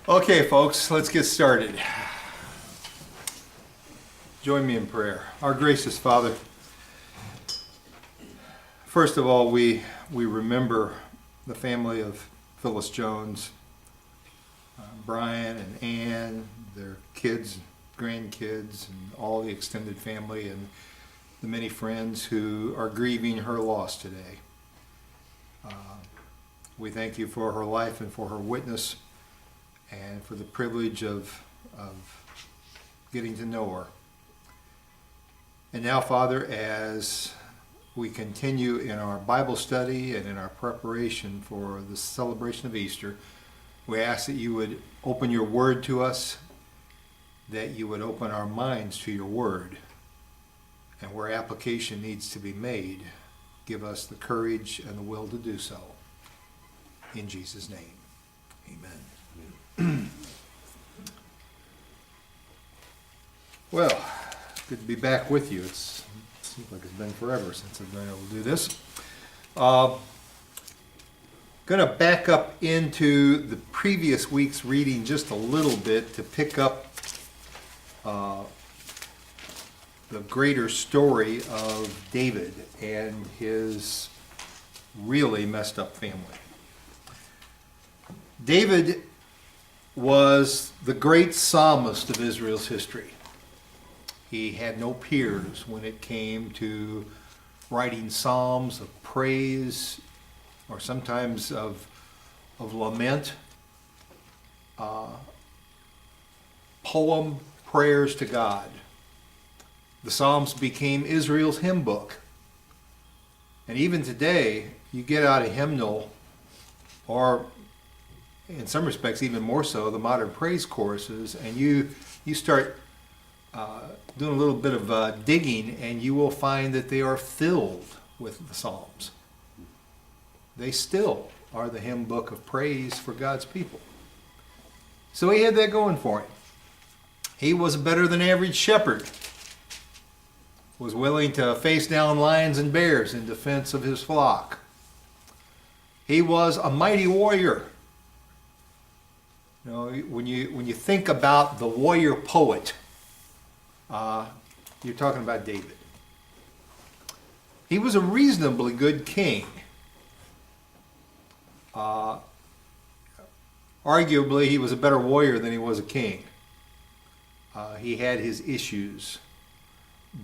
Okay, folks, let's get started. Join me in prayer. Our gracious Father, first of all, we remember the family of Phyllis Jones, Brian and Ann, their kids, grandkids, and all the extended family, and the many friends who are grieving her loss today. We thank you for her life and for her witness, and for the privilege of getting to know her. And now, Father, as we continue in our Bible study and in our preparation for the celebration of Easter, we ask that you would open your word to us, that you would open our minds to your word, and where application needs to be made, give us the courage and the will to do so. In Jesus' name, amen. Well, good to be back with you. It seems like it's been forever since I've been able to do this. Going to back up into the previous week's reading just a little bit to pick up the greater story of David and his really messed up family. David was the great psalmist of Israel's history. He had no peers when it came to writing psalms of praise or sometimes of lament, poem prayers to God. The Psalms became Israel's hymn book. And even today, you get out a hymnal, or in some respects even more so, the modern praise choruses, and you start doing a little bit of digging, and you will find that they are filled with the Psalms. They still are the hymn book of praise for God's people. So he had that going for him. He was a better than average shepherd, was willing to face down lions and bears in defense of his flock. He was a mighty warrior. You know, when you think about the warrior poet, you're talking about David. He was a reasonably good king. Arguably, he was a better warrior than he was a king. He had his issues,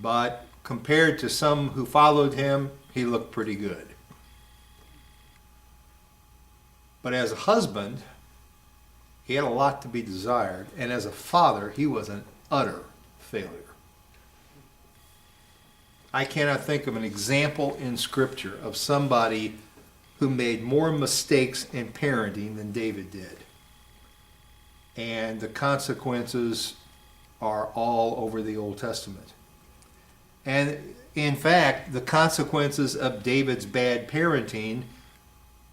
but compared to some who followed him, he looked pretty good. But as a husband, he had a lot to be desired, and as a father, he was an utter failure. I cannot think of an example in Scripture of somebody who made more mistakes in parenting than David did. And the consequences are all over the Old Testament. And in fact, the consequences of David's bad parenting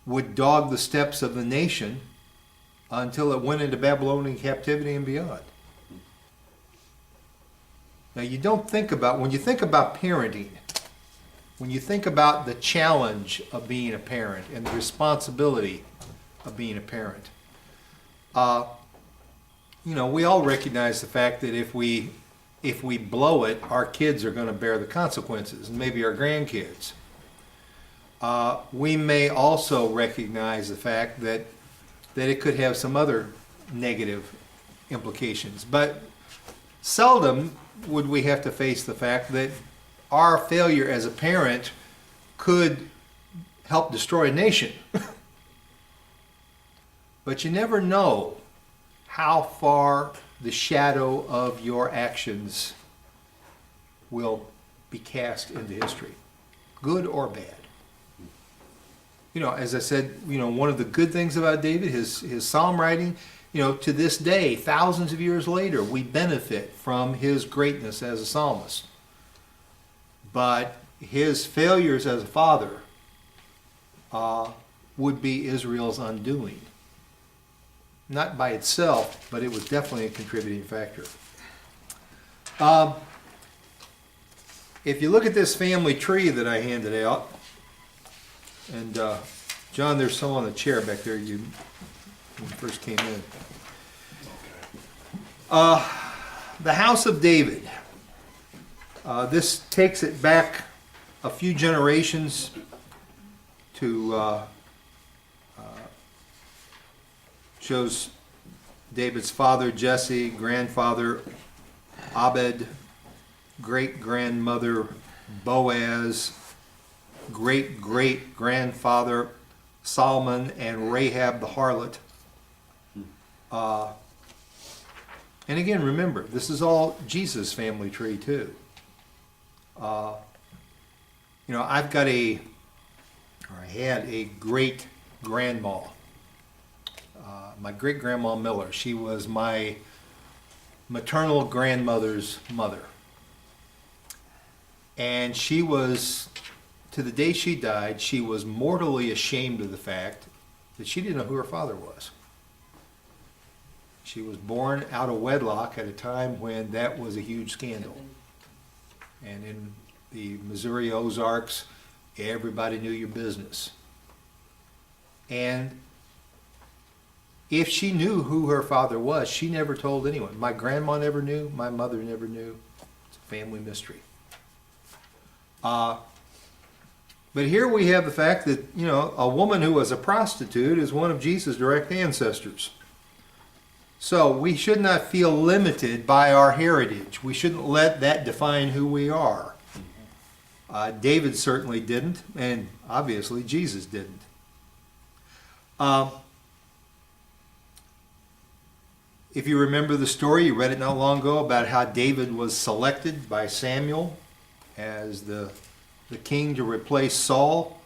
would dog the steps of the nation until it went into Babylonian captivity and beyond. Now, you don't think about, when you think about parenting, when you think about the challenge of being a parent and the responsibility of being a parent, we all recognize the fact that if we blow it, our kids are going to bear the consequences, and maybe our grandkids. We may also recognize the fact that it could have some other negative implications. But seldom would we have to face the fact that our failure as a parent could help destroy a nation. But you never know how far the shadow of your actions will be cast into history, good or bad. As I said, one of the good things about David, his psalm writing, to this day, thousands of years later, we benefit from his greatness as a psalmist. But his failures as a father would be Israel's undoing. Not by itself, but it was definitely a contributing factor. If you look at this family tree that I handed out, and John, there's some on the chair back there when you first came in. The house of David. This takes it back a few generations to shows David's father Jesse, grandfather Abed, great-grandmother Boaz, great-great-grandfather Solomon, and Rahab the harlot. And again, remember, this is all Jesus' family tree too. I've got I had a great-grandma. My great-grandma Miller. She was my maternal grandmother's mother. And she was, to the day she died, she was mortally ashamed of the fact that she didn't know who her father was. She was born out of wedlock at a time when that was a huge scandal. And in the Missouri Ozarks, everybody knew your business. And if she knew who her father was, she never told anyone. My grandma never knew. My mother never knew. It's a family mystery. But here we have the fact that, a woman who was a prostitute is one of Jesus' direct ancestors. So we should not feel limited by our heritage. We shouldn't let that define who we are. David certainly didn't, and obviously Jesus didn't. If you remember the story, you read it not long ago about how David was selected by Samuel as the king to replace Saul.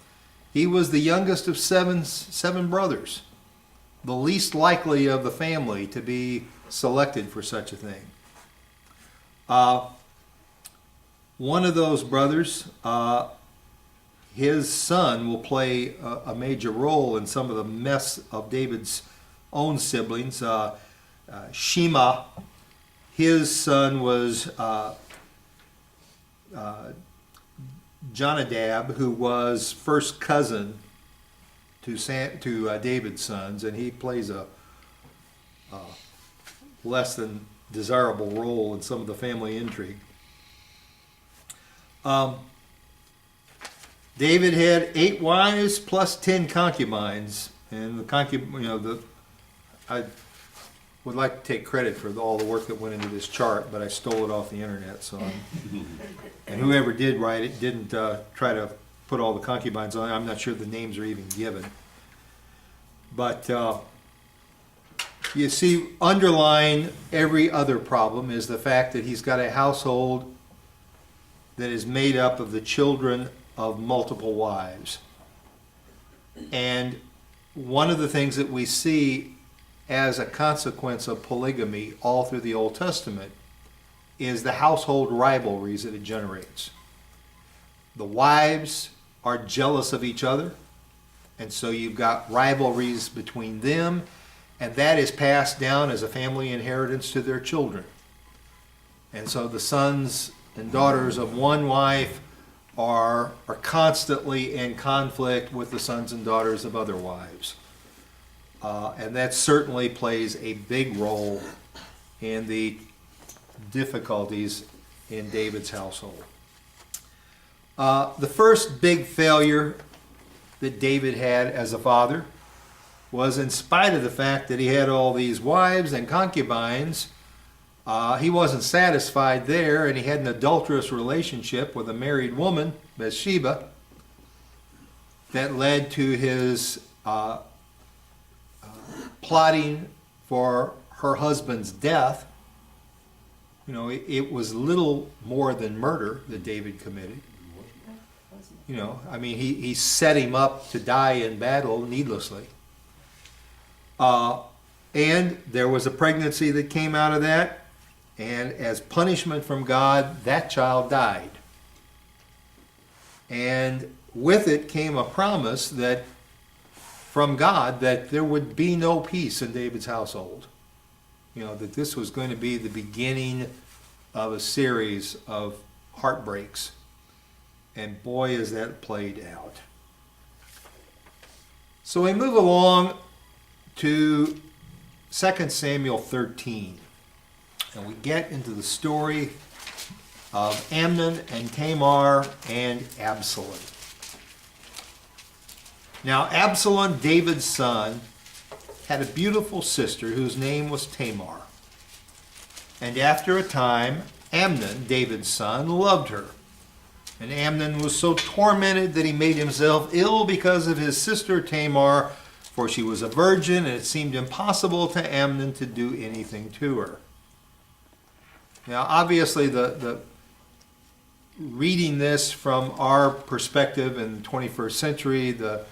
He was the youngest of seven brothers, the least likely of the family to be selected for such a thing. One of those brothers, his son will play a major role in some of the mess of David's own siblings. Shema, his son was Jonadab, who was first cousin to David's sons, and he plays a less than desirable role in some of the family intrigue. David had 8 wives plus 10 concubines, and I would like to take credit for all the work that went into this chart, but I stole it off the internet. And whoever did write it didn't try to put all the concubines on. I'm not sure the names are even given. But you see, underlying every other problem is the fact that he's got a household that is made up of the children of multiple wives. And one of the things that we see as a consequence of polygamy all through the Old Testament is the household rivalries that it generates. The wives are jealous of each other, and so you've got rivalries between them, and that is passed down as a family inheritance to their children. And so the sons and daughters of one wife are constantly in conflict with the sons and daughters of other wives. And that certainly plays a big role in the difficulties in David's household. The first big failure that David had as a father was, in spite of the fact that he had all these wives and concubines, he wasn't satisfied there, and he had an adulterous relationship with a married woman, Bathsheba, that led to his plotting for her husband's death. It was little more than murder that David committed. He set him up to die in battle needlessly. And there was a pregnancy that came out of that, and as punishment from God, that child died. And with it came a promise that from God that there would be no peace in David's household. That this was going to be the beginning of a series of heartbreaks. And boy, is that played out. So we move along to 2 Samuel 13. And we get into the story of Amnon and Tamar and Absalom. Now, Absalom, David's son, had a beautiful sister whose name was Tamar. And after a time, Amnon, David's son, loved her. And Amnon was so tormented that he made himself ill because of his sister Tamar, for she was a virgin, and it seemed impossible to Amnon to do anything to her. Now, obviously, the reading this from our perspective in the 21st century, the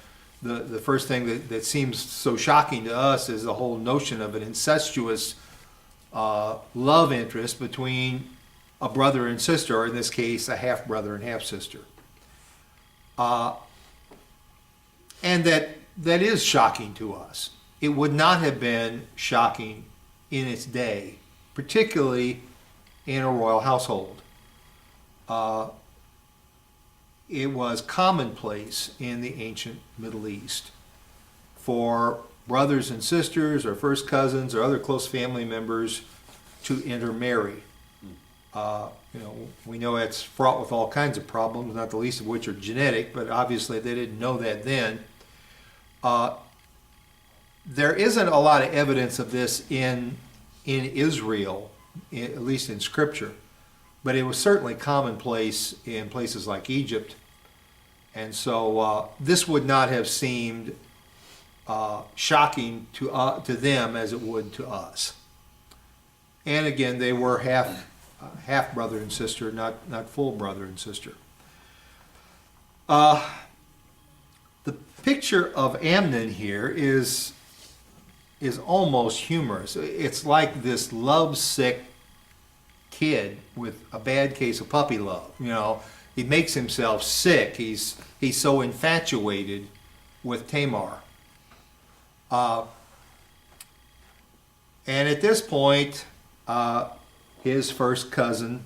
first thing that seems so shocking to us is the whole notion of an incestuous love interest between a brother and sister, or in this case, a half-brother and half-sister. And that is shocking to us. It would not have been shocking in its day, particularly in a royal household. It was commonplace in the ancient Middle East for brothers and sisters or first cousins or other close family members to intermarry. We know it's fraught with all kinds of problems, not the least of which are genetic, but obviously they didn't know that then. There isn't a lot of evidence of this in Israel, at least in Scripture, but it was certainly commonplace in places like Egypt. And so this would not have seemed shocking to them as it would to us. And again, they were half brother and sister, not full brother and sister. The picture of Amnon here is almost humorous. It's like this lovesick kid with a bad case of puppy love. He makes himself sick. He's so infatuated with Tamar. And at this point, his first cousin,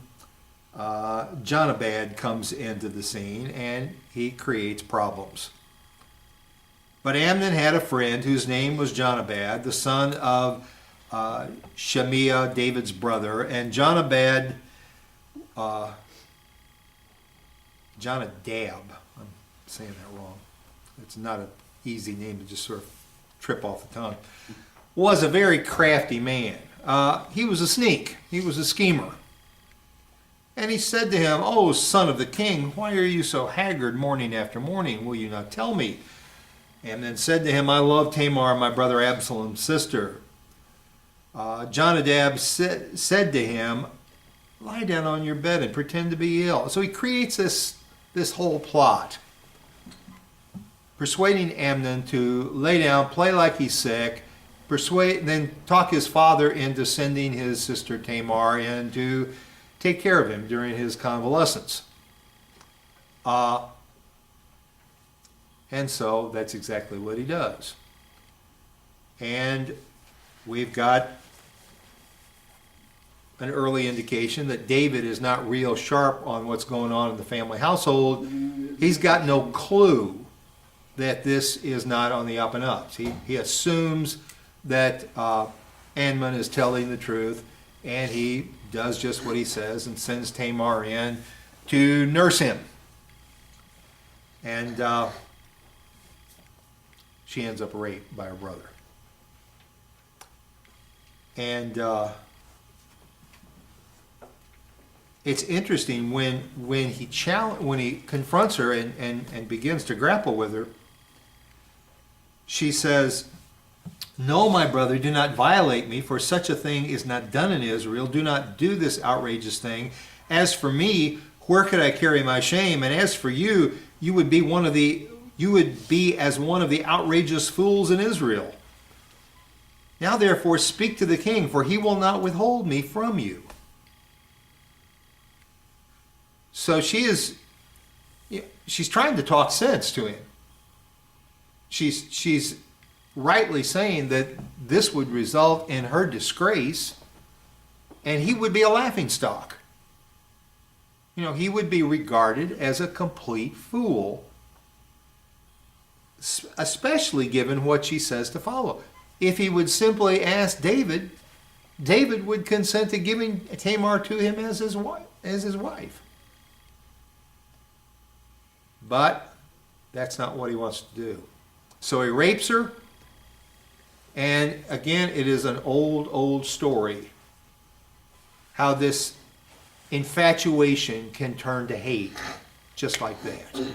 Jonabad, comes into the scene, and he creates problems. But Amnon had a friend whose name was Jonabad, the son of Shemiah, David's brother, and Jonadab, I'm saying that wrong. It's not an easy name to just sort of trip off the tongue, was a very crafty man. He was a sneak. He was a schemer. And he said to him, "Oh, son of the king, why are you so haggard morning after morning? Will you not tell me?" And then said to him, "I love Tamar, my brother Absalom's sister." Jonadab said to him, "Lie down on your bed and pretend to be ill." So he creates this whole plot, persuading Amnon to lay down, play like he's sick, then talk his father into sending his sister Tamar in to take care of him during his convalescence. And so that's exactly what he does. And we've got an early indication that David is not real sharp on what's going on in the family household. He's got no clue that this is not on the up and ups. He assumes that Amnon is telling the truth, and he does just what he says and sends Tamar in to nurse him. And she ends up raped by her brother. And it's interesting when he confronts her and begins to grapple with her, she says, "No, my brother, do not violate me, for such a thing is not done in Israel. Do not do this outrageous thing. As for me, where could I carry my shame? And as for you, you would be as one of the outrageous fools in Israel. Now therefore speak to the king, for he will not withhold me from you." So she's trying to talk sense to him. She's rightly saying that this would result in her disgrace, and he would be a laughingstock. He would be regarded as a complete fool, especially given what she says to follow. If he would simply ask David, David would consent to giving Tamar to him as his wife. But that's not what he wants to do. So he rapes her, and again, it is an old story how this infatuation can turn to hate just like that.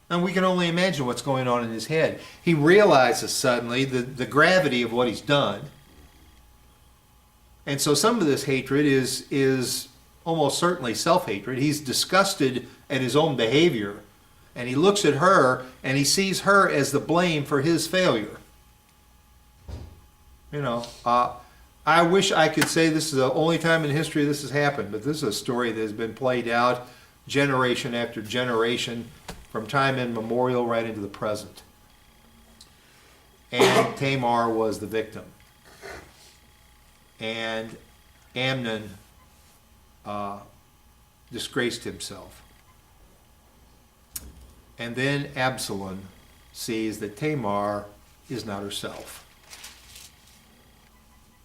And we can only imagine what's going on in his head. He realizes suddenly the gravity of what he's done. And so some of this hatred is almost certainly self-hatred. He's disgusted at his own behavior. And he looks at her and he sees her as the blame for his failure. You know, I wish I could say this is the only time in history this has happened, but this is a story that has been played out generation after generation from time immemorial right into the present. And Tamar was the victim. And Amnon disgraced himself. And then Absalom sees that Tamar is not herself.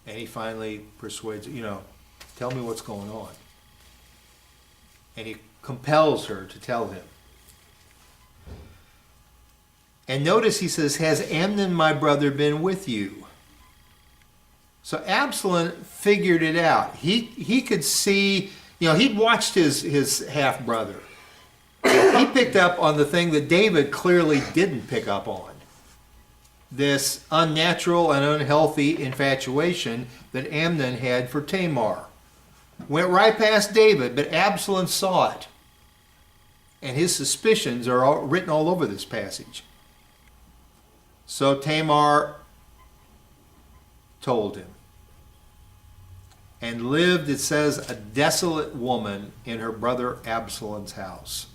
And he finally persuades her, tell me what's going on. And he compels her to tell him. And notice he says, has Amnon my brother been with you? So Absalom figured it out. He could see, he'd watched his half-brother. He picked up on the thing that David clearly didn't pick up on. This unnatural and unhealthy infatuation that Amnon had for Tamar. Went right past David, but Absalom saw it. And his suspicions are written all over this passage. So Tamar told him. And lived, it says, a desolate woman in her brother Absalom's house.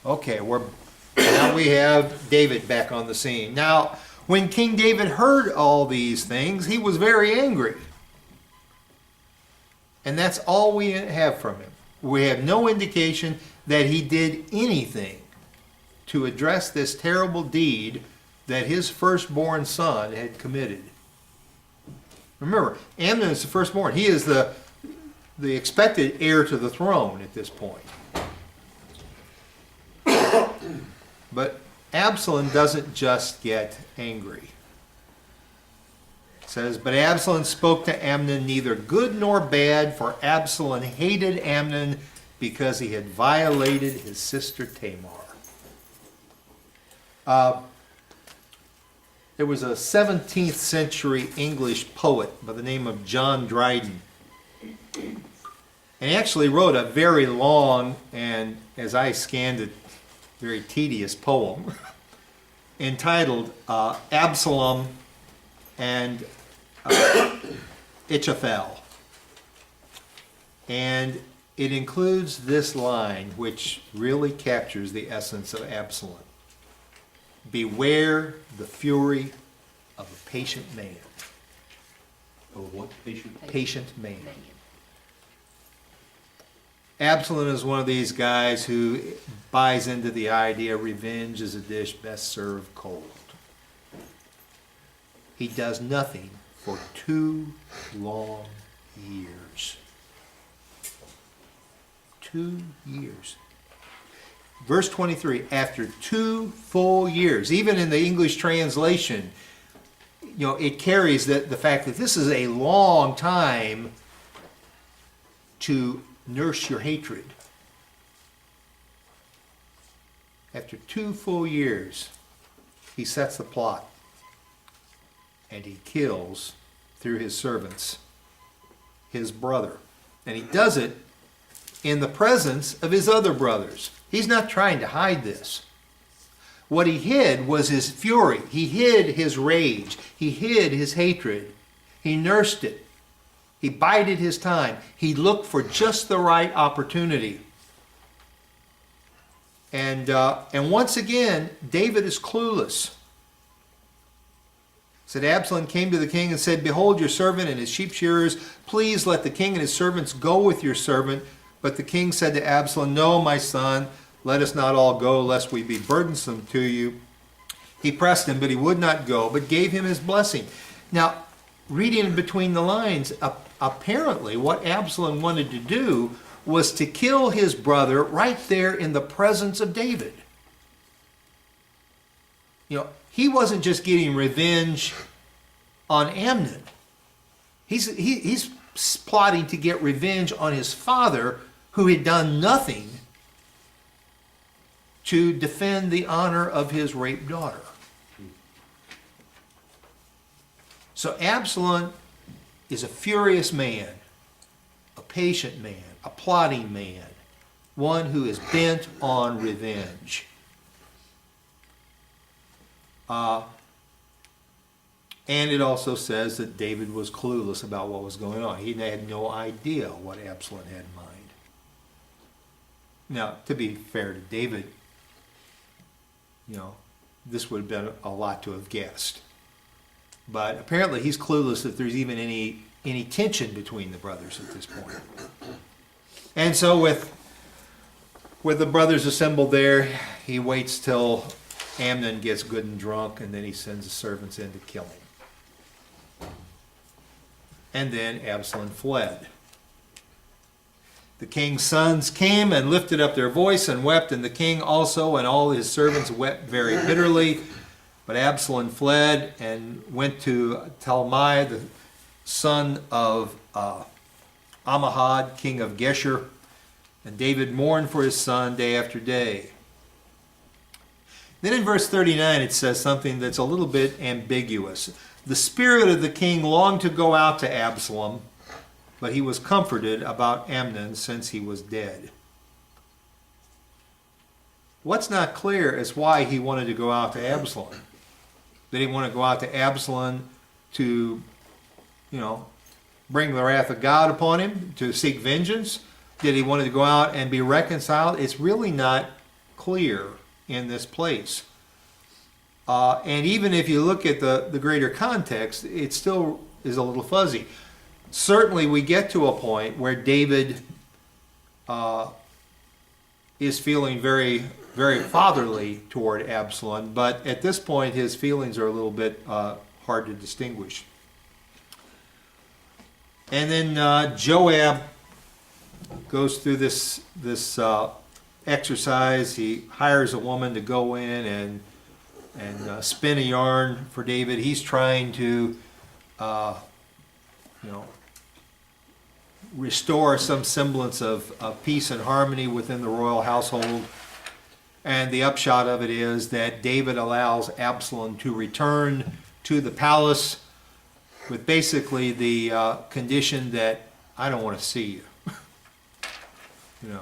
Okay, now we have David back on the scene. Now, when King David heard all these things, he was very angry. And that's all we have from him. We have no indication that he did anything to address this terrible deed that his firstborn son had committed. Remember, Amnon is the firstborn. He is the expected heir to the throne at this point. But Absalom doesn't just get angry. It says, but Absalom spoke to Amnon neither good nor bad, for Absalom hated Amnon because he had violated his sister Tamar. There was a 17th century English poet by the name of John Dryden. And he actually wrote a very long and, as I scanned it, very tedious poem entitled Absalom and Ichthopel. And it includes this line, which really captures the essence of Absalom. Beware the fury of a patient man. Of what? Patient man. Absalom is one of these guys who buys into the idea revenge is a dish best served cold. He does nothing for 2 long years. 2 years. Verse 23, after 2 full years, even in the English translation, it carries the fact that this is a long time to nurse your hatred. After 2 full years, he sets the plot. And he kills, through his servants, his brother. And he does it in the presence of his other brothers. He's not trying to hide this. What he hid was his fury. He hid his rage. He hid his hatred. He nursed it. He bided his time. He looked for just the right opportunity. And once again, David is clueless. It said, Absalom came to the king and said, behold your servant and his sheep shearers. Please let the king and his servants go with your servant. But the king said to Absalom, no, my son, let us not all go, lest we be burdensome to you. He pressed him, but he would not go, but gave him his blessing. Now, reading between the lines, apparently what Absalom wanted to do was to kill his brother right there in the presence of David. You know, he wasn't just getting revenge on Amnon. He's plotting to get revenge on his father, who had done nothing to defend the honor of his raped daughter. So Absalom is a furious man, a patient man, a plotting man, one who is bent on revenge. And it also says that David was clueless about what was going on. He had no idea what Absalom had in mind. Now, to be fair to David, you know, this would have been a lot to have guessed. But apparently he's clueless that there's even any tension between the brothers at this point. And so with the brothers assembled there, he waits till Amnon gets good and drunk, and then he sends the servants in to kill him. And then Absalom fled. The king's sons came and lifted up their voice and wept, and the king also and all his servants wept very bitterly. But Absalom fled and went to Talmai, the son of Ammihud, king of Geshur. And David mourned for his son day after day. Then in verse 39 it says something that's a little bit ambiguous. The spirit of the king longed to go out to Absalom, but he was comforted about Amnon since he was dead. What's not clear is why he wanted to go out to Absalom. Did he want to go out to Absalom to, bring the wrath of God upon him, to seek vengeance? Did he want to go out and be reconciled? It's really not clear in this place. And even if you look at the greater context, it still is a little fuzzy. Certainly we get to a point where David is feeling very, very fatherly toward Absalom, but at this point his feelings are a little bit hard to distinguish. And then Joab goes through this exercise. He hires a woman to go in and spin a yarn for David. He's trying to restore some semblance of peace and harmony within the royal household. And the upshot of it is that David allows Absalom to return to the palace with basically the condition that I don't want to see you.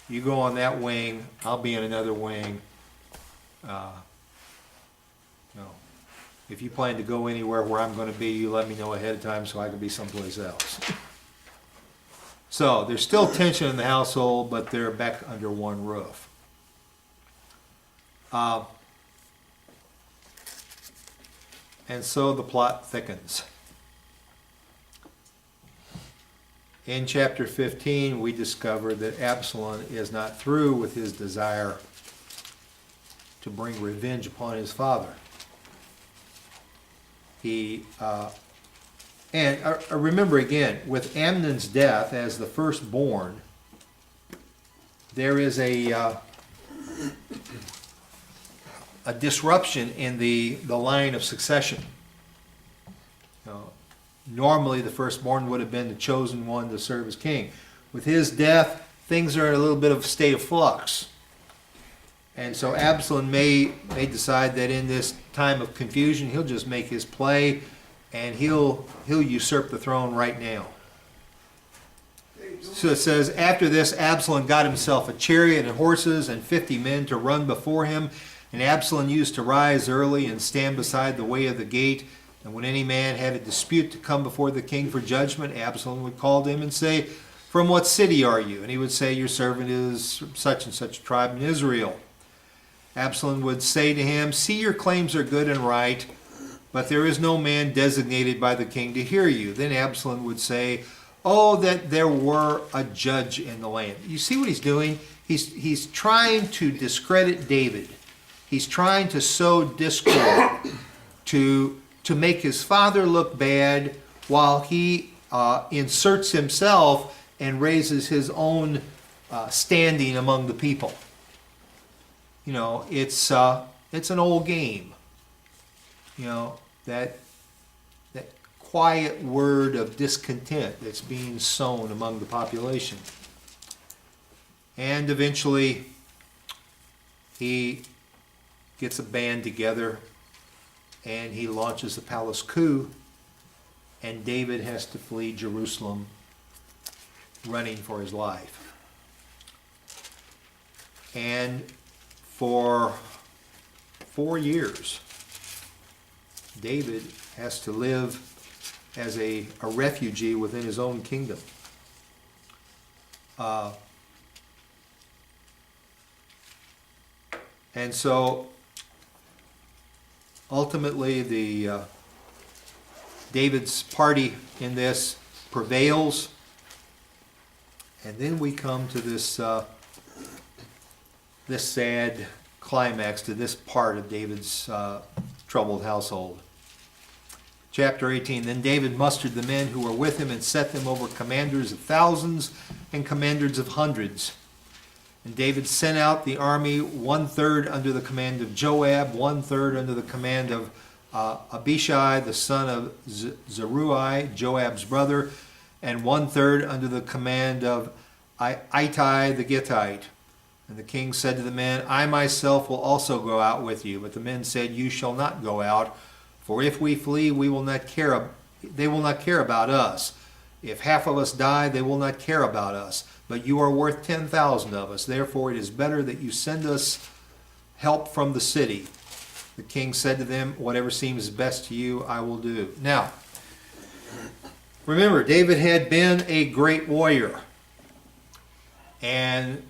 You go on that wing, I'll be in another wing. If you plan to go anywhere where I'm going to be, you let me know ahead of time so I can be someplace else. So there's still tension in the household, but they're back under one roof. And so the plot thickens. In chapter 15, we discover that Absalom is not through with his desire to bring revenge upon his father. Remember again, with Amnon's death as the firstborn, there is a disruption in the line of succession. Normally the firstborn would have been the chosen one to serve as king. With his death, things are in a little bit of a state of flux. And so Absalom may decide that in this time of confusion, he'll just make his play and he'll usurp the throne right now. So it says, after this, Absalom got himself a chariot and horses and 50 men to run before him. And Absalom used to rise early and stand beside the way of the gate. And when any man had a dispute to come before the king for judgment, Absalom would call to him and say, "From what city are you?" And he would say, "Your servant is from such and such a tribe in Israel." Absalom would say to him, "See, your claims are good and right, but there is no man designated by the king to hear you." Then Absalom would say, "Oh, that there were a judge in the land." You see what he's doing? He's trying to discredit David. He's trying to sow discord, to make his father look bad while he inserts himself and raises his own standing among the people. You know, it's an old game. You know, that quiet word of discontent that's being sown among the population. And eventually, he gets a band together and he launches a palace coup, and David has to flee Jerusalem, running for his life. And for 4 years, David has to live as a refugee within his own kingdom. And so ultimately David's party in this prevails, and then we come to this sad climax to this part of David's troubled household. Chapter 18, then David mustered the men who were with him and set them over commanders of thousands and commanders of hundreds. And David sent out the army 1/3 under the command of Joab, 1/3 under the command of Abishai, the son of Zeruiah, Joab's brother, and 1/3 under the command of Ittai the Gittite. And the king said to the men, I myself will also go out with you. But the men said, you shall not go out, for if we flee, they will not care about us. If half of us die, they will not care about us. But you are worth 10,000 of us. Therefore it is better that you send us help from the city. The king said to them, whatever seems best to you, I will do. Now, remember, David had been a great warrior. And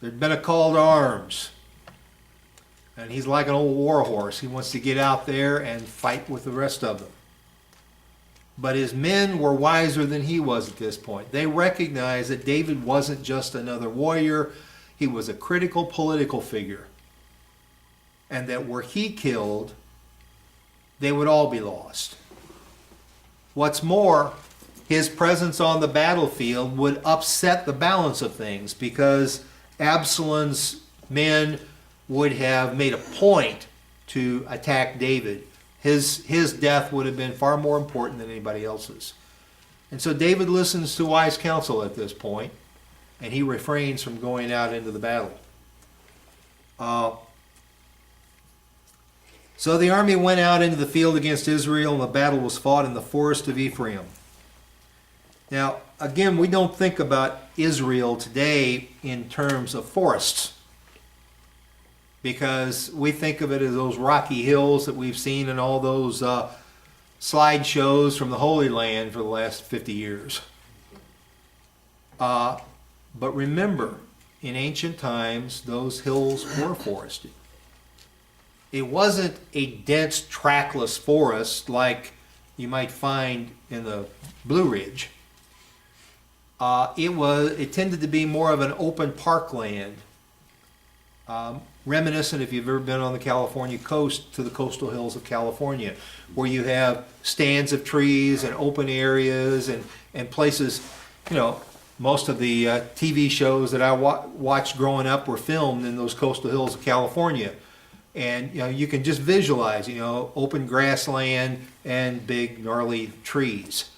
there'd been a call to arms. And he's like an old war horse. He wants to get out there and fight with the rest of them. But his men were wiser than he was at this point. They recognized that David wasn't just another warrior. He was a critical political figure. And that were he killed, they would all be lost. What's more, his presence on the battlefield would upset the balance of things, because Absalom's men would have made a point to attack David. His death would have been far more important than anybody else's. And so David listens to wise counsel at this point, and he refrains from going out into the battle. So the army went out into the field against Israel, and the battle was fought in the forest of Ephraim. Now, again, we don't think about Israel today in terms of forests, because we think of it as those rocky hills that we've seen in all those slideshows from the Holy Land for the last 50 years. But remember, in ancient times, those hills were forested. It wasn't a dense, trackless forest like you might find in the Blue Ridge. It tended to be more of an open parkland, reminiscent, if you've ever been on the California coast, to the coastal hills of California, where you have stands of trees and open areas and places. You know, most of the TV shows that I watched growing up were filmed in those coastal hills of California. And you know, you can just visualize, you know, open grassland and big gnarly trees.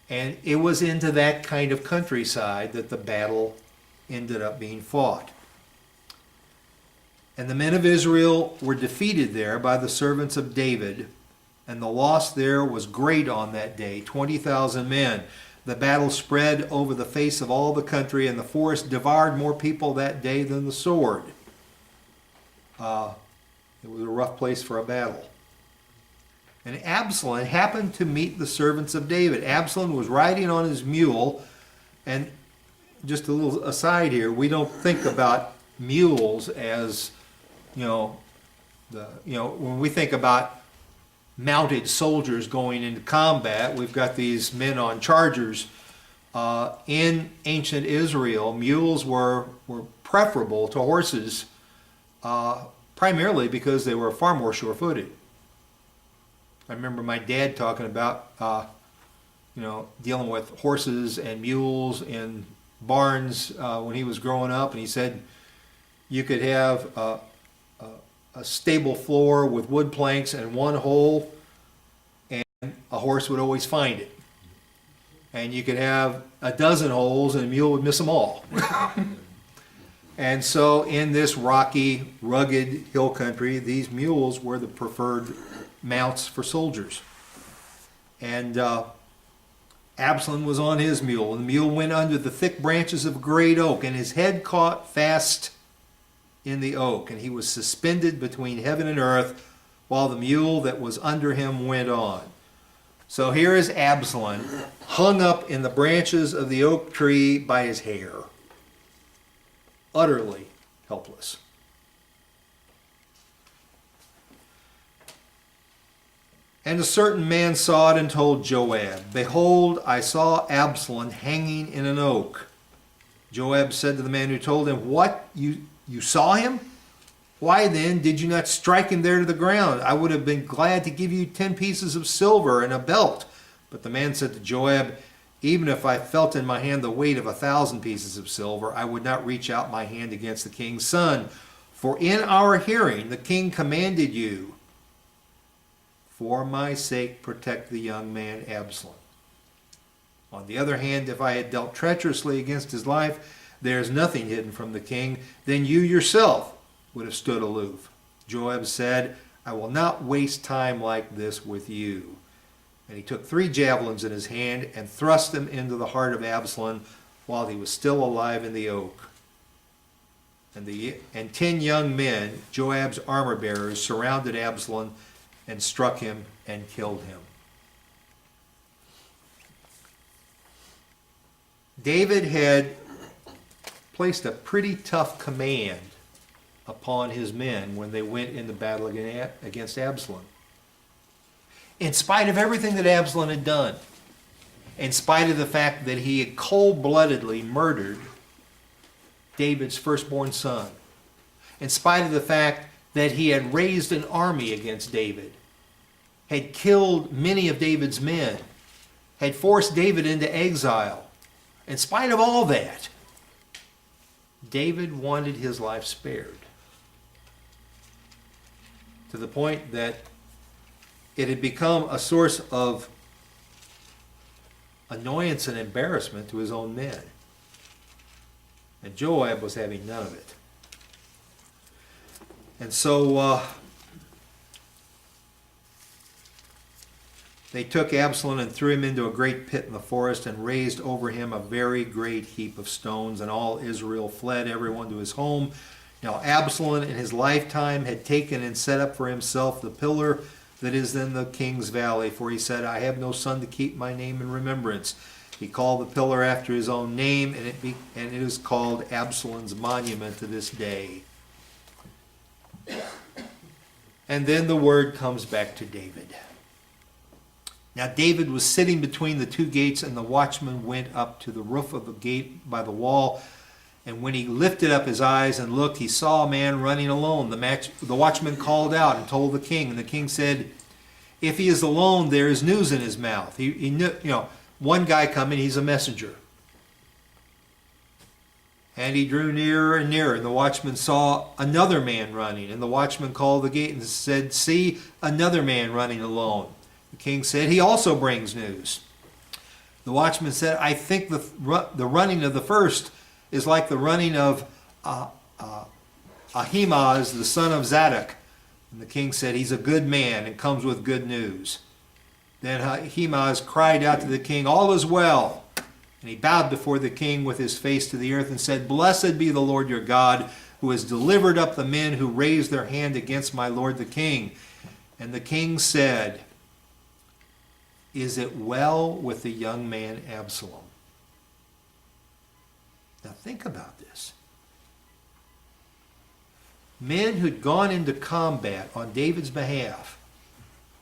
And it was into that kind of countryside that the battle ended up being fought. And the men of Israel were defeated there by the servants of David, and the loss there was great on that day, 20,000 men. The battle spread over the face of all the country, and the forest devoured more people that day than the sword. It was a rough place for a battle. And Absalom happened to meet the servants of David. Absalom was riding on his mule, and just a little aside here, we don't think about mules as, when we think about mounted soldiers going into combat, we've got these men on chargers. In ancient Israel, mules were preferable to horses, primarily because they were far more sure-footed. I remember my dad talking about, dealing with horses and mules in barns when he was growing up, and he said you could have a stable floor with wood planks and one hole, and a horse would always find it. And you could have a dozen holes and a mule would miss them all. And so in this rocky, rugged hill country, these mules were the preferred mounts for soldiers. And Absalom was on his mule, and the mule went under the thick branches of a great oak, and his head caught fast in the oak, and he was suspended between heaven and earth, while the mule that was under him went on. So here is Absalom, hung up in the branches of the oak tree by his hair, utterly helpless. And a certain man saw it and told Joab, "Behold, I saw Absalom hanging in an oak." Joab said to the man who told him, "What, you saw him? Why then did you not strike him there to the ground? I would have been glad to give you 10 pieces of silver and a belt." But the man said to Joab, "Even if I felt in my hand the weight of 1,000 pieces of silver, I would not reach out my hand against the king's son. For in our hearing the king commanded you, for my sake protect the young man Absalom. On the other hand, if I had dealt treacherously against his life, there is nothing hidden from the king. Then you yourself would have stood aloof." Joab said, "I will not waste time like this with you." And he took 3 javelins in his hand and thrust them into the heart of Absalom while he was still alive in the oak. And 10 young men, Joab's armor bearers, surrounded Absalom and struck him and killed him. David had placed a pretty tough command upon his men when they went into battle against Absalom. In spite of everything that Absalom had done, in spite of the fact that he had cold-bloodedly murdered David's firstborn son, in spite of the fact that he had raised an army against David, had killed many of David's men, had forced David into exile, in spite of all that, David wanted his life spared, to the point that it had become a source of annoyance and embarrassment to his own men. And Joab was having none of it. And so they took Absalom and threw him into a great pit in the forest and raised over him a very great heap of stones, and all Israel fled, everyone to his home. Now Absalom in his lifetime had taken and set up for himself the pillar that is in the king's valley, for he said, "I have no son to keep my name in remembrance." He called the pillar after his own name, and it is called Absalom's monument to this day. And then the word comes back to David. Now David was sitting between the 2 gates, and the watchman went up to the roof of the gate by the wall. And when he lifted up his eyes and looked, he saw a man running alone. The watchman called out and told the king, and the king said, "If he is alone, there is news in his mouth." He knew, one guy coming, he's a messenger. And he drew nearer and nearer, and the watchman saw another man running. And the watchman called the gate and said, "See, another man running alone." The king said, "He also brings news." The watchman said, "I think the running of the first is like the running of Ahimaaz, the son of Zadok." And the king said, "He's a good man and comes with good news." Then Ahimaaz cried out to the king, "All is well." And he bowed before the king with his face to the earth and said, "Blessed be the Lord your God, who has delivered up the men who raised their hand against my lord the king." And the king said, "Is it well with the young man Absalom?" Now think about this. Men who'd gone into combat on David's behalf,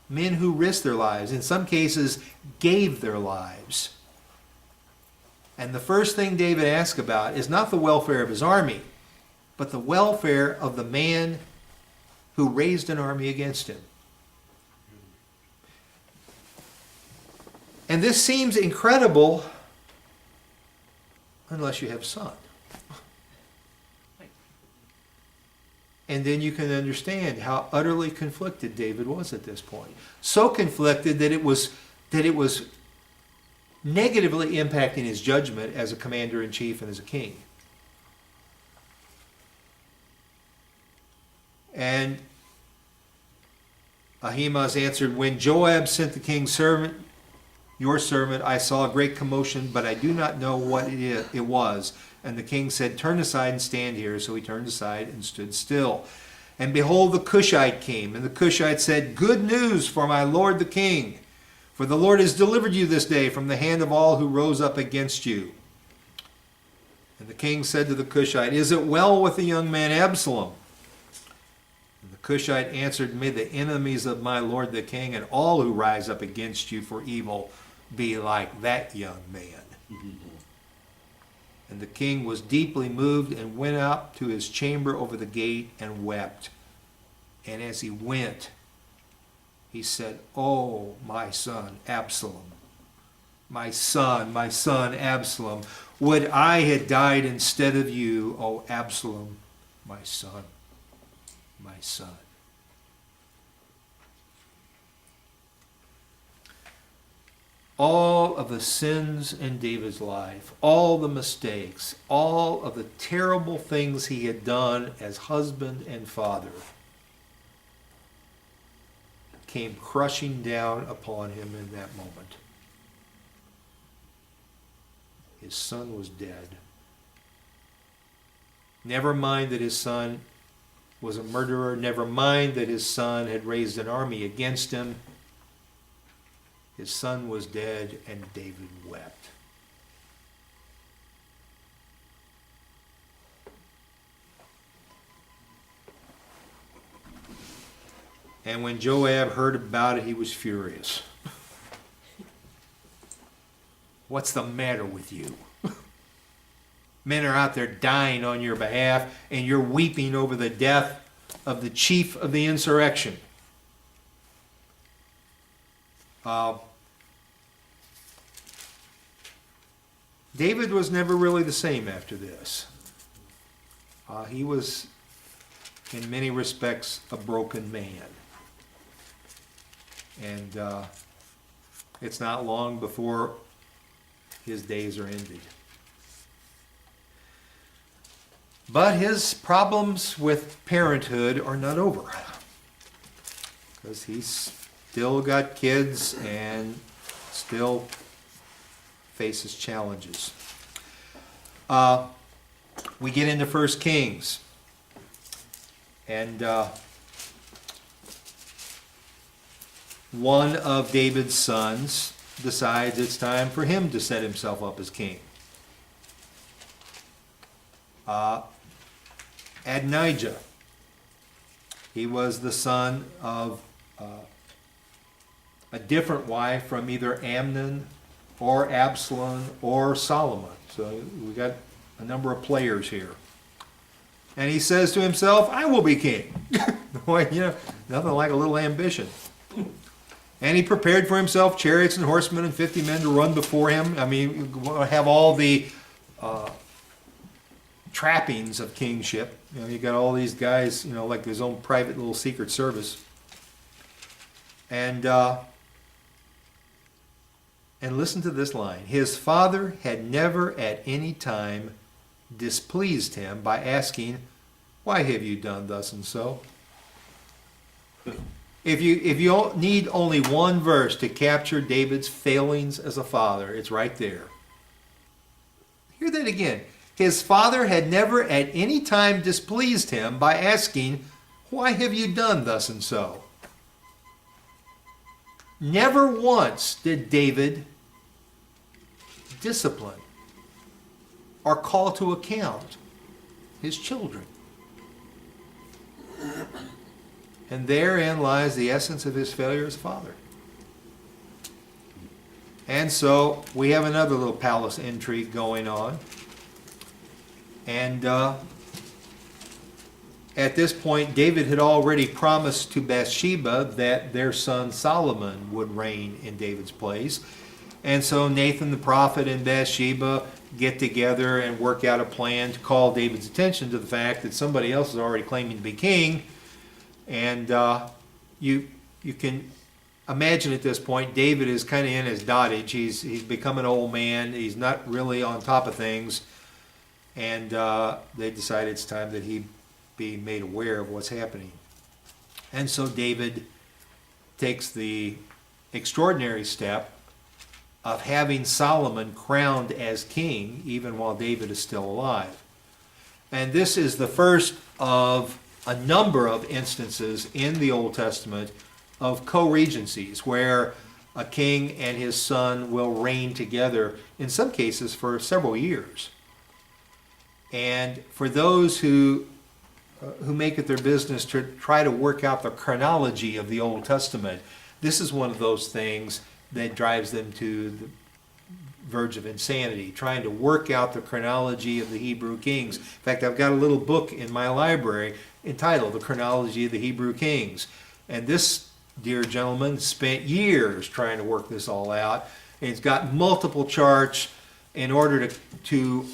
men who risked their lives, in some cases gave their lives. And the first thing David asks about is not the welfare of his army, but the welfare of the man who raised an army against him. And this seems incredible unless you have a son. And then you can understand how utterly conflicted David was at this point. So conflicted that it was negatively impacting his judgment as a commander-in-chief and as a king. And Ahimaaz answered, when Joab sent the king's servant, your servant, I saw a great commotion, but I do not know what it was. And the king said, turn aside and stand here. So he turned aside and stood still. And behold, the Cushite came. And the Cushite said, good news for my lord the king. For the Lord has delivered you this day from the hand of all who rose up against you. And the king said to the Cushite, is it well with the young man Absalom? And the Cushite answered, may the enemies of my lord the king and all who rise up against you for evil be like that young man. And the king was deeply moved and went up to his chamber over the gate and wept. And as he went, he said, oh, my son Absalom, my son Absalom, would I had died instead of you, O Absalom, my son, my son. All of the sins in David's life, all the mistakes, all of the terrible things he had done as husband and father came crushing down upon him in that moment. His son was dead. Never mind that his son was a murderer. Never mind that his son had raised an army against him. His son was dead, and David wept. And when Joab heard about it, he was furious. What's the matter with you? Men are out there dying on your behalf, and you're weeping over the death of the chief of the insurrection. David was never really the same after this. He was, in many respects, a broken man. And it's not long before his days are ended. But his problems with parenthood are not over, because he's still got kids and still faces challenges. We get into 1 Kings, and one of David's sons decides it's time for him to set himself up as king. Adonijah. He was the son of a different wife from either Amnon or Absalom or Solomon. So we got a number of players here. And he says to himself, I will be king. Boy, nothing like a little ambition. And he prepared for himself chariots and horsemen and 50 men to run before him. I mean, have all the trappings of kingship. You got all these guys, like his own private little secret service. And listen to this line. His father had never at any time displeased him by asking, why have you done thus and so? If you need only one verse to capture David's failings as a father, it's right there. Hear that again. His father had never at any time displeased him by asking, why have you done thus and so? Never once did David discipline or call to account his children. And therein lies the essence of his failure as father. And so we have another little palace intrigue going on. And at this point, David had already promised to Bathsheba that their son Solomon would reign in David's place. And so Nathan the prophet and Bathsheba get together and work out a plan to call David's attention to the fact that somebody else is already claiming to be king. And you can imagine at this point, David is kind of in his dotage. He's become an old man. He's not really on top of things. And they decide it's time that he be made aware of what's happening. And so David takes the extraordinary step of having Solomon crowned as king even while David is still alive. And this is the first of a number of instances in the Old Testament of co-regencies where a king and his son will reign together, in some cases for several years. And for those who make it their business to try to work out the chronology of the Old Testament, this is one of those things that drives them to the verge of insanity, trying to work out the chronology of the Hebrew kings. In fact, I've got a little book in my library entitled The Chronology of the Hebrew Kings. And this dear gentleman spent years trying to work this all out. And it's got multiple charts in order to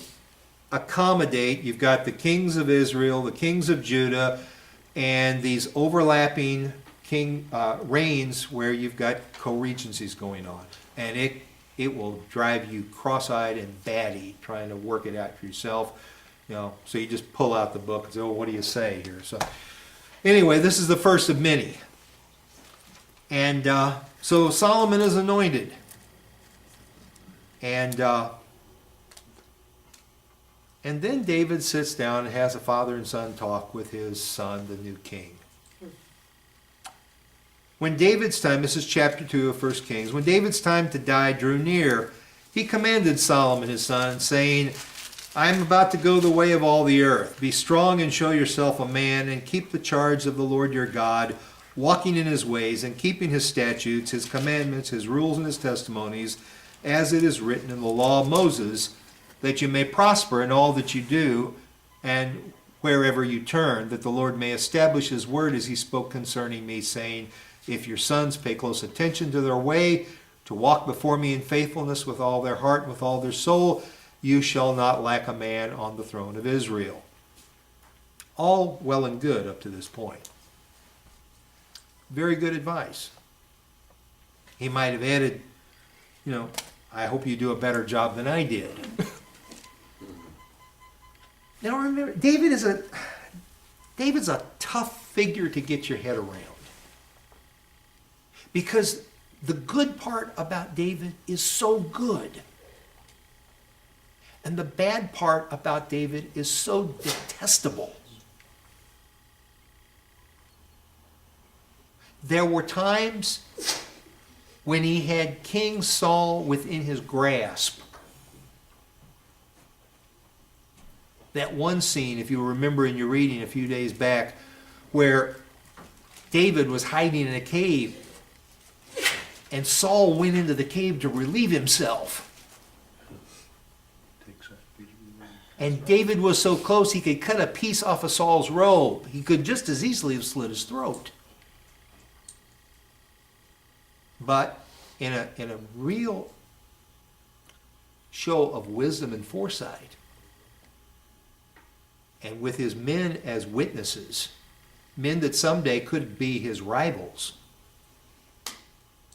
accommodate. You've got the kings of Israel, the kings of Judah, and these overlapping king reigns where you've got co-regencies going on. And it will drive you cross-eyed and batty trying to work it out for yourself. So you just pull out the book and say, oh, what do you say here? So anyway, this is the first of many. And so Solomon is anointed. And then David sits down and has a father and son talk with his son, the new king. When David's time, this is chapter 2 of 1 Kings, when David's time to die drew near, he commanded Solomon his son, saying, I am about to go the way of all the earth. Be strong and show yourself a man, and keep the charge of the Lord your God, walking in his ways, and keeping his statutes, his commandments, his rules, and his testimonies, as it is written in the law of Moses, that you may prosper in all that you do, and wherever you turn, that the Lord may establish his word as he spoke concerning me, saying, if your sons pay close attention to their way, to walk before me in faithfulness with all their heart and with all their soul, you shall not lack a man on the throne of Israel. All well and good up to this point. Very good advice. He might have added, I hope you do a better job than I did. Now remember, David's a tough figure to get your head around. Because the good part about David is so good. And the bad part about David is so detestable. There were times when he had King Saul within his grasp. That one scene, if you remember in your reading a few days back, where David was hiding in a cave and Saul went into the cave to relieve himself. And David was so close he could cut a piece off of Saul's robe. He could just as easily have slit his throat. But in a real show of wisdom and foresight, and with his men as witnesses, men that someday could be his rivals,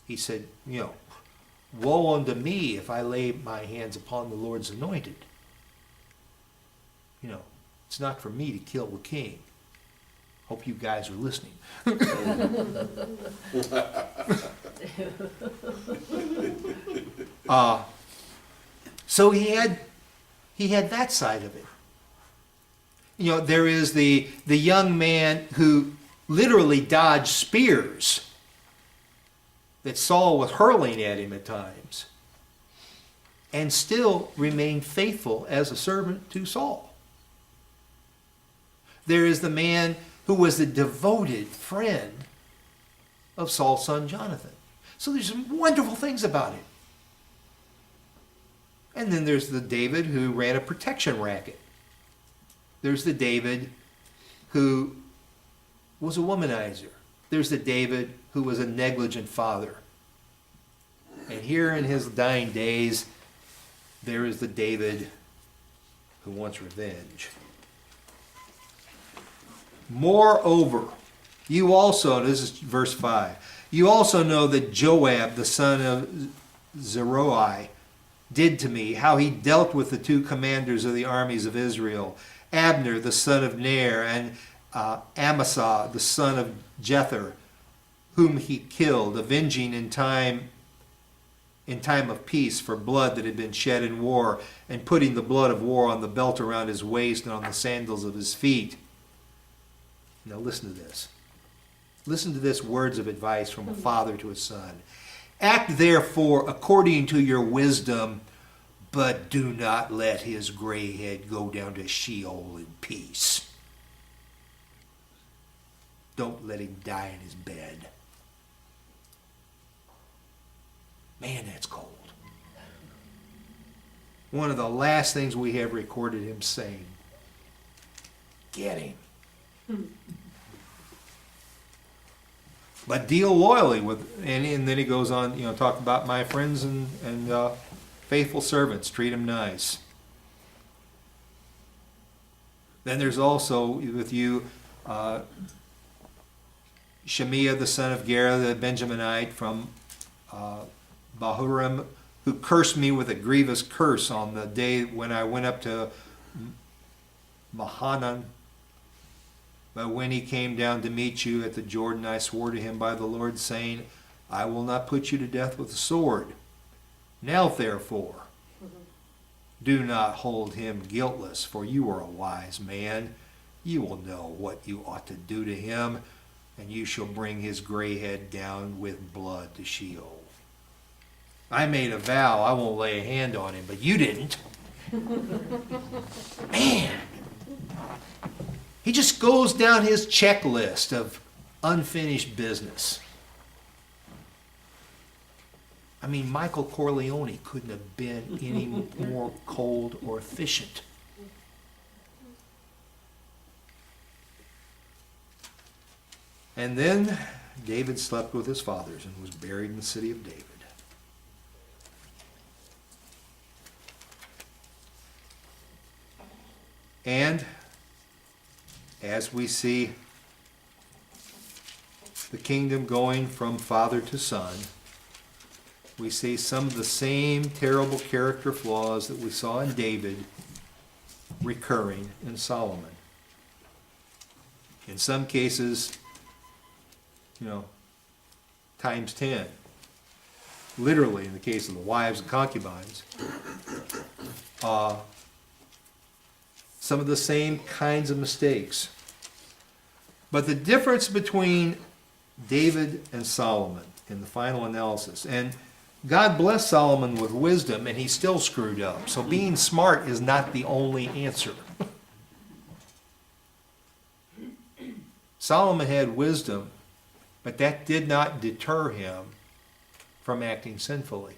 he said, woe unto me if I lay my hands upon the Lord's anointed. It's not for me to kill the king. Hope you guys are listening. So he had that side of it. There is the young man who literally dodged spears that Saul was hurling at him at times, and still remained faithful as a servant to Saul. There is the man who was the devoted friend of Saul's son Jonathan. So there's some wonderful things about it. And then there's the David who ran a protection racket. There's the David who was a womanizer. There's the David who was a negligent father. And here in his dying days, there is the David who wants revenge. Moreover, you also, this is verse 5, you also know that Joab, the son of Zeruiah, did to me, how he dealt with the two commanders of the armies of Israel, Abner, the son of Ner, and Amasa, the son of Jether, whom he killed, avenging in time of peace for blood that had been shed in war, and putting the blood of war on the belt around his waist and on the sandals of his feet. Now listen to this. Listen to this words of advice from a father to his son. Act therefore according to your wisdom, but do not let his gray head go down to Sheol in peace. Don't let him die in his bed. Man, that's cold. One of the last things we have recorded him saying. Get him. But deal loyally with, and then he goes on, talk about my friends and faithful servants. Treat them nice. Then there's also with you Shemiah, the son of Gera, the Benjaminite from Bahurim, who cursed me with a grievous curse on the day when I went up to Mahanan. But when he came down to meet you at the Jordan, I swore to him by the Lord, saying, I will not put you to death with the sword. Now, therefore, do not hold him guiltless, for you are a wise man. You will know what you ought to do to him, and you shall bring his gray head down with blood to Sheol. I made a vow I won't lay a hand on him, but you didn't. Man! He just goes down his checklist of unfinished business. I mean, Michael Corleone couldn't have been any more cold or efficient. And then David slept with his fathers and was buried in the city of David. And as we see the kingdom going from father to son, we see some of the same terrible character flaws that we saw in David recurring in Solomon. In some cases, times 10. Literally, in the case of the wives and concubines. Some of the same kinds of mistakes. But the difference between David and Solomon in the final analysis, and God blessed Solomon with wisdom and he still screwed up. So being smart is not the only answer. Solomon had wisdom, but that did not deter him from acting sinfully.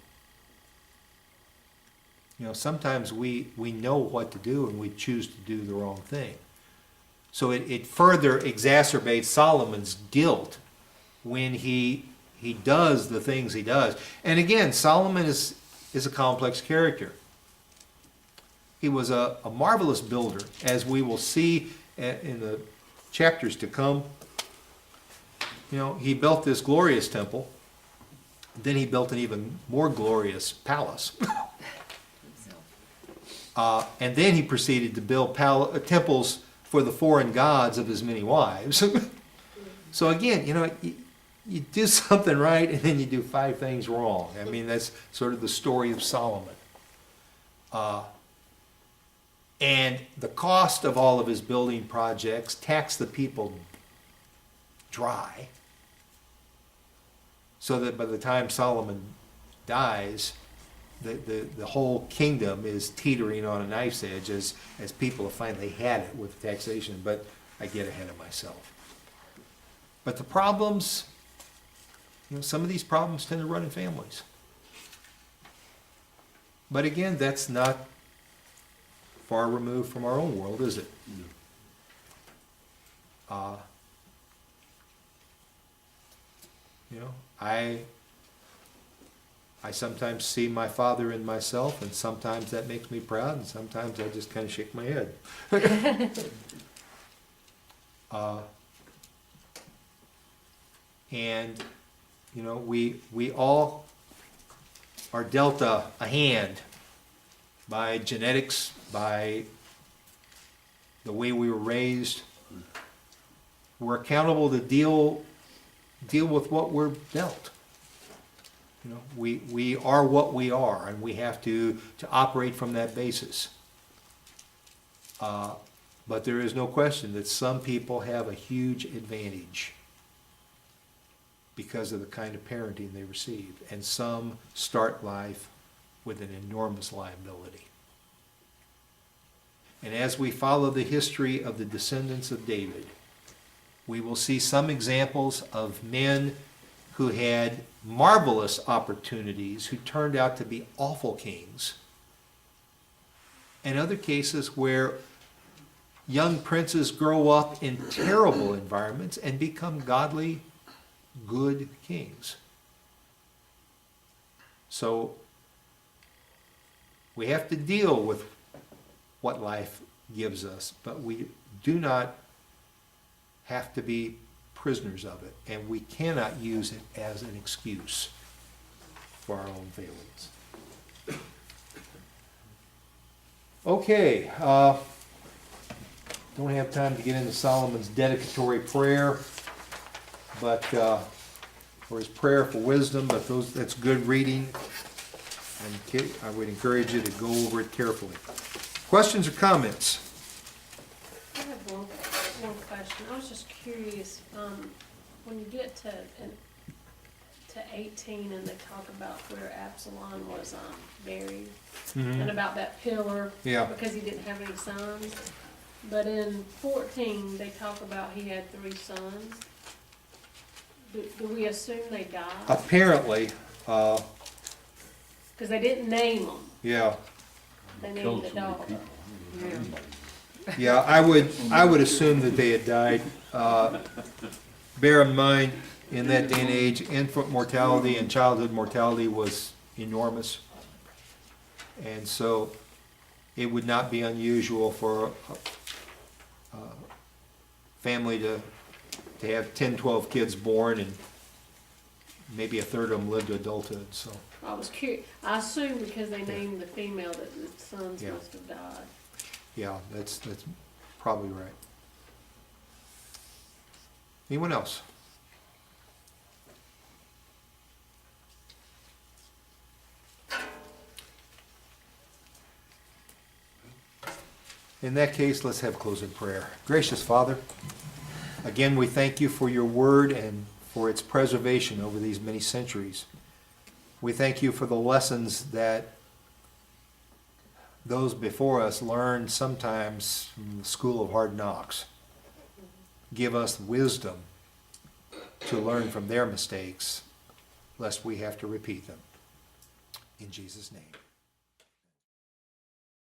Sometimes we know what to do and we choose to do the wrong thing. So it further exacerbates Solomon's guilt when he does the things he does. And again, Solomon is a complex character. He was a marvelous builder, as we will see in the chapters to come. He built this glorious temple. Then he built an even more glorious palace. And then he proceeded to build temples for the foreign gods of his many wives. So again, you do something right and then you do 5 things wrong. I mean, that's sort of the story of Solomon. And the cost of all of his building projects taxed the people dry, so that by the time Solomon dies, the whole kingdom is teetering on a knife's edge as people have finally had it with taxation. But I get ahead of myself. But the problems, some of these problems tend to run in families. But again, that's not far removed from our own world, is it? You know, I sometimes see my father in myself, and sometimes that makes me proud, and sometimes I just kind of shake my head. And, you know, we all are dealt a hand by genetics, by the way we were raised. We're accountable to deal with what we're dealt. You know, we are what we are, and we have to operate from that basis. But there is no question that some people have a huge advantage because of the kind of parenting they received, and some start life with an enormous liability. And as we follow the history of the descendants of David, we will see some examples of men who had marvelous opportunities who turned out to be awful kings, and other cases where young princes grow up in terrible environments and become godly, good kings. So we have to deal with what life gives us, but we do not have to be prisoners of it, and we cannot use it as an excuse for our own failings. Okay, don't have time to get into Solomon's dedicatory prayer, but or his prayer for wisdom, but that's good reading, and I would encourage you to go over it carefully. Questions or comments? I have one question. I was just curious, when you get to 18 and they talk about where Absalom was buried, and about that pillar, Yeah. because he didn't have any sons. But in 14, they talk about he had 3 sons. Do we assume they died? Apparently, Because they didn't name them. yeah. They named Killed the so many daughter. people. Yeah, I would assume that they had died. Bear in mind, in that day and age, infant mortality and childhood mortality was enormous. And so it would not be unusual for a family to have 10, 12 kids born, and maybe a third of them lived to adulthood, so. I was curious. I assume because they named the female that the sons Yeah. must have died. Yeah, that's probably right. Anyone else? In that case, let's have closing prayer. Gracious Father, again, we thank you for your word and for its preservation over these many centuries. We thank you for the lessons that those before us learned sometimes from the school of hard knocks. Give us wisdom to learn from their mistakes, lest we have to repeat them. In Jesus' name.